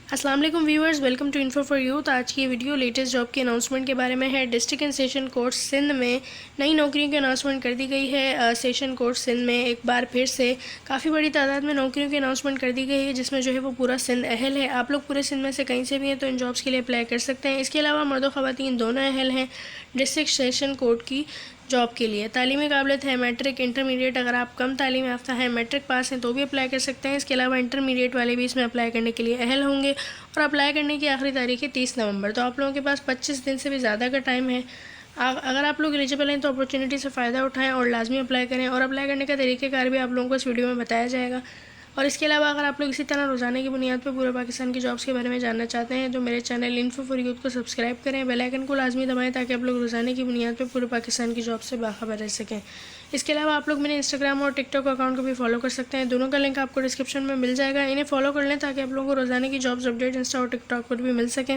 अस्सलाम वालेकुम viewers, welcome to info for you. तो आज की वीडियो लेटेस्ट जॉब के अनाउंसमेंट के बारे में है। District and session court Sindh में नई नौकरियों की अनाउंसमेंट कर दी गई है। सेशन कोर्ट सिंध में एक बार फिर से काफ़ी बड़ी तादाद में नौकरियों की अनाउंसमेंट कर दी गई है, जिसमें जो है वो पूरा सिंध अहल है। आप लोग पूरे सिंध में से कहीं से भी हैं तो इन जॉब्स के लिए अप्लाई कर सकते हैं। इसके अलावा मर्द और ख़वातीन दोनों अहल हैं डिस्ट्रिक्ट सेशन कोर्ट की जॉब के लिए। तालीमी काबिलियत है मैट्रिक, इंटरमीडिएट। अगर आप कम तालीम याफ्ता हैं, मैट्रिक पास हैं तो भी अप्लाई कर सकते हैं। इसके अलावा इंटरमीडिएट वाले भी इसमें अप्लाई करने के लिए अहल होंगे और अप्लाई करने की आखिरी तारीख है 30 नवंबर। तो आप लोगों के पास 25 दिन से भी ज़्यादा का टाइम है। अगर आप लोग एलिजिबल हैं तो अपॉर्चुनिटी से फ़ायदा उठाएं और लाजमी अप्लाई करें। और अप्लाई करने का तरीक़ेकार भी आप लोगों को इस वीडियो में बताया जाएगा। और इसके अलावा अगर आप लोग इसी तरह रोज़ाना की बुनियाद पर पूरे पाकिस्तान की जॉब्स के बारे में जानना चाहते हैं तो मेरे चैनल इन्फो फॉर यूथ को सब्सक्राइब करें, बेल आइकन को लाजमी दबाएं ताकि आप लोग रोज़ाना की बुनियाद पर पूरे पाकिस्तान की जॉब से बाखबर रह सकें। इसके अलावा आप लोग मेरे इंस्टाग्राम और टिकटॉक अकाउंट को भी फॉलो कर सकते हैं। दोनों का लिंक आपको डिस्क्रिप्शन में मिल जाएगा। इन्हें फॉलो कर लें ताकि आप लोगों को रोज़ाना की जॉब्स अपडेट इंस्टा और टिकटॉक पर भी मिल सकें।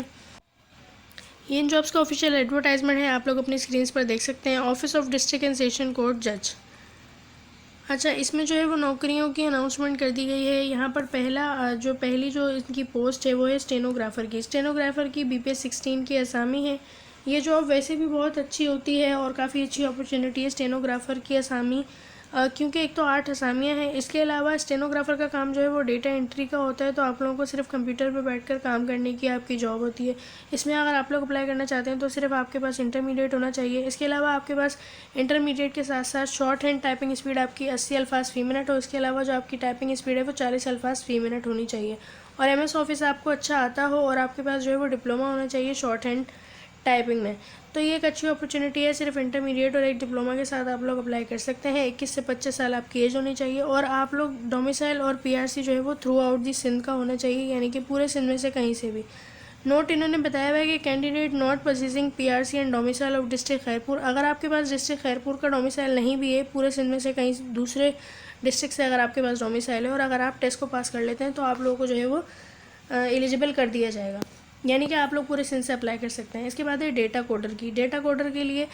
ये इन जॉब्स का ऑफिशियल एडवर्टाइजमेंट है, आप लोग अपनी स्क्रीन पर देख सकते हैं। Office of district and session court जज। अच्छा, इसमें जो है वो नौकरियों की अनाउंसमेंट कर दी गई है। यहाँ पर पहली जो इनकी पोस्ट है वो है स्टेनोग्राफ़र की BPS 16 की असामी है। ये जॉब वैसे भी बहुत अच्छी होती है और काफ़ी अच्छी अपॉर्चुनिटी है स्टेनोग्राफ़र की असामी, क्योंकि एक तो 8 असामियाँ हैं। इसके अलावा स्टेनोग्राफ़र का काम जो है वो डेटा एंट्री का होता है, तो आप लोगों को सिर्फ कंप्यूटर पर बैठकर काम करने की आपकी जॉब होती है। इसमें अगर आप लोग अप्लाई करना चाहते हैं तो सिर्फ आपके पास इंटरमीडिएट होना चाहिए। इसके अलावा आपके पास इंटरमीडिएट के साथ साथ शॉर्ट हैंड टाइपिंग स्पीड आपकी 80 अल्फाज फ़ी मिनट हो। इसके अलावा जो आपकी टाइपिंग स्पीड है वो 40 अल्फाज फ़ी मिनट होनी चाहिए। और MS ऑफिस आपको अच्छा आता हो और आपके पास जो है वो डिप्लोमा होना चाहिए शॉर्ट हैंड टाइपिंग में। तो ये एक अच्छी अपॉर्चुनिटी है। सिर्फ इंटरमीडिएट और एक डिप्लोमा के साथ आप लोग अप्लाई कर सकते हैं। 21 से 25 साल आपकी एज होनी चाहिए और आप लोग डोमिसाइल और PRC जो है वो थ्रू आउट दी सिंध का होना चाहिए, यानी कि पूरे सिंध में से कहीं से भी। नोट इन्होंने बताया हुआ है कि candidate not possessing PRC and domicile of district Khairpur. अगर आपके पास डिस्ट्रिक्ट खैरपुर का डोमिसाइल नहीं भी है, पूरे सिंध में से कहीं दूसरे डिस्ट्रिक्ट से अगर आपके पास डोमिसाइल है और अगर आप टेस्ट को पास कर लेते हैं तो आप लोगों को जो है वो एलिजिबल कर दिया जाएगा, यानी कि आप लोग पूरे सिंध से अप्लाई कर सकते हैं। इसके बाद है डेटा कोडर के लिए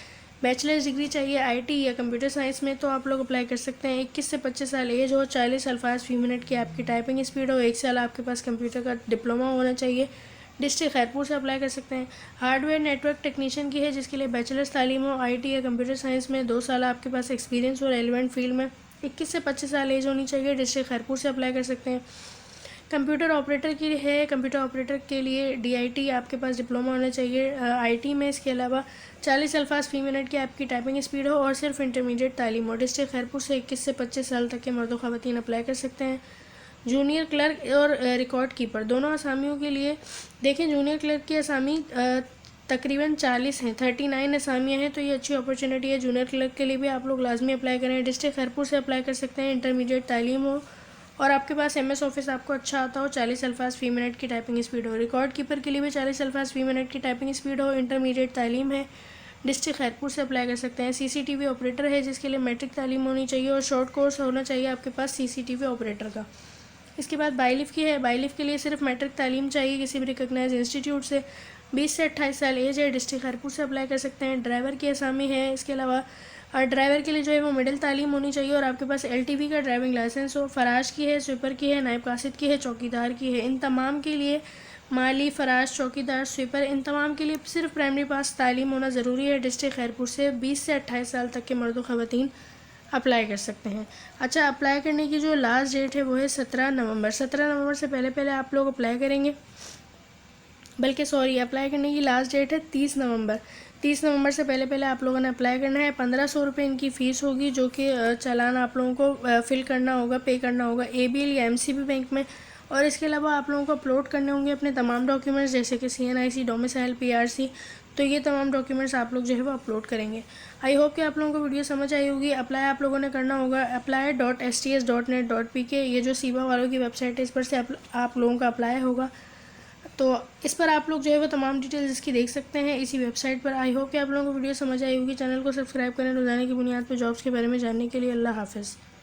बैचलर्स डिग्री चाहिए IT या कंप्यूटर साइंस में, तो आप लोग अप्लाई कर सकते हैं। 21 से 25 साल एज हो, 40 अल्फाज फ़ी मिनट की आपकी टाइपिंग स्पीड हो, 1 साल आपके पास कंप्यूटर का डिप्लोमा होना चाहिए। डिस्ट्रिक्ट खैरपुर से अप्लाई कर सकते हैं। हार्डवेयर नेटवर्क टेक्नीशियन की है, जिसके लिए बैचलर्स तालीम हो IT या कंप्यूटर साइंस में, 2 साल आपके पास एक्सपीरियंस हो रेलिवेंट फील्ड में। 21 से 25 साल एज होनी चाहिए। डिस्ट्रिक्ट खैरपुर से अप्लाई कर सकते हैं। कंप्यूटर ऑपरेटर की है, कंप्यूटर ऑपरेटर के लिए DIT आपके पास डिप्लोमा होना चाहिए IT में। इसके अलावा 40 अल्फाज फ़ी मिनट की आपकी टाइपिंग स्पीड हो और सिर्फ इंटरमीडिएट तालीम हो। डिस्ट्रिक्ट खैरपुर से 21 से 25 साल तक के मर्द ख़वातीन अप्लाई कर सकते हैं। जूनियर क्लर्क और रिकॉर्ड कीपर दोनों असामियों के लिए देखें। जूनियर क्लर्क की असामी तकरीबन 40 हैं, 39 असामियाँ हैं, तो ये अच्छी अपॉर्चुनिटी है। जूनियर क्लर्क के लिए भी आप लोग लाजमी अप्लाई करें। डिस्ट्रिक्ट खैरपुर से अप्लाई कर सकते हैं। इंटरमीडिएट तालीम हो और आपके पास MS ऑफिस आपको अच्छा आता हो, 40 अल्फाज फ़ी मिनट की टाइपिंग स्पीड हो। रिकॉर्ड कीपर के लिए भी 40 अल्फाज फ़ी मिनट की टाइपिंग स्पीड हो, इंटरमीडिएट तालीम है। डिस्ट्रिक्ट खैरपुर से अप्लाई कर सकते हैं। CCTV ऑपरेटर है, जिसके लिए मैट्रिक तालीम होनी चाहिए और शॉर्ट कोर्स होना चाहिए आपके पास CCTV ऑपरेटर का। इसके बाद बाईलिफ की है। बाईलिफ के लिए सिर्फ मैट्रिक तालीम चाहिए किसी भी रिकॉग्नाइज इंस्टीट्यूट से। 20 से 28 साल एज है। डिस्ट्रिक्ट खैरपुर से अप्लाई कर सकते हैं। ड्राइवर की असामी है। इसके अलावा ड्राइवर के लिए जो है वो मिडिल तालीम होनी चाहिए और आपके पास LTV का ड्राइविंग लाइसेंस हो। फराश की है, स्वीपर की है, नायब कासिद की है, चौकीदार की है। इन तमाम के लिए माली, फराश, चौकीदार, स्वीपर, इन तमाम के लिए सिर्फ प्राइमरी पास तालीम होना ज़रूरी है। डिस्ट्रिक्ट खैरपुर से 20 से 28 साल तक के मर्द ख़वातीन अप्लाई कर सकते हैं। अच्छा, अप्लाई करने की जो लास्ट डेट है वो है 17 नवंबर। 17 नवंबर से पहले आप लोग अप्लाई करेंगे, बल्कि सॉरी, अप्लाई करने की लास्ट डेट है 30 नवंबर। 30 नवंबर से पहले आप लोगों ने अप्लाई करना है। 1500 रुपये इनकी फ़ीस होगी, जो कि चालान आप लोगों को फिल करना होगा, पे करना होगा ABL या MCB बैंक में। और इसके अलावा आप लोगों को अपलोड करने होंगे अपने तमाम डॉक्यूमेंट्स, जैसे कि CNIC, डोमिसाइल, PRC। तो ये तमाम डॉक्यूमेंट्स आप लोग जो है वो अपलोड करेंगे। आई होप कि आप लोगों को वीडियो समझ आई होगी। अप्लाई आप लोगों ने करना होगा apply.sts.net.pk, ये जो सीबा वालों की वेबसाइट है, इस पर से आप लोगों का अप्लाई होगा। तो इस पर आप लोग जो है वो तमाम डिटेल्स इसकी देख सकते हैं इसी वेबसाइट पर। आई होप कि आप लोगों को वीडियो समझ आई होगी। चैनल को सब्सक्राइब करें रोज़ाना की बुनियाद पर जॉब्स के बारे में जानने के लिए। अल्लाह हाफ़िज़।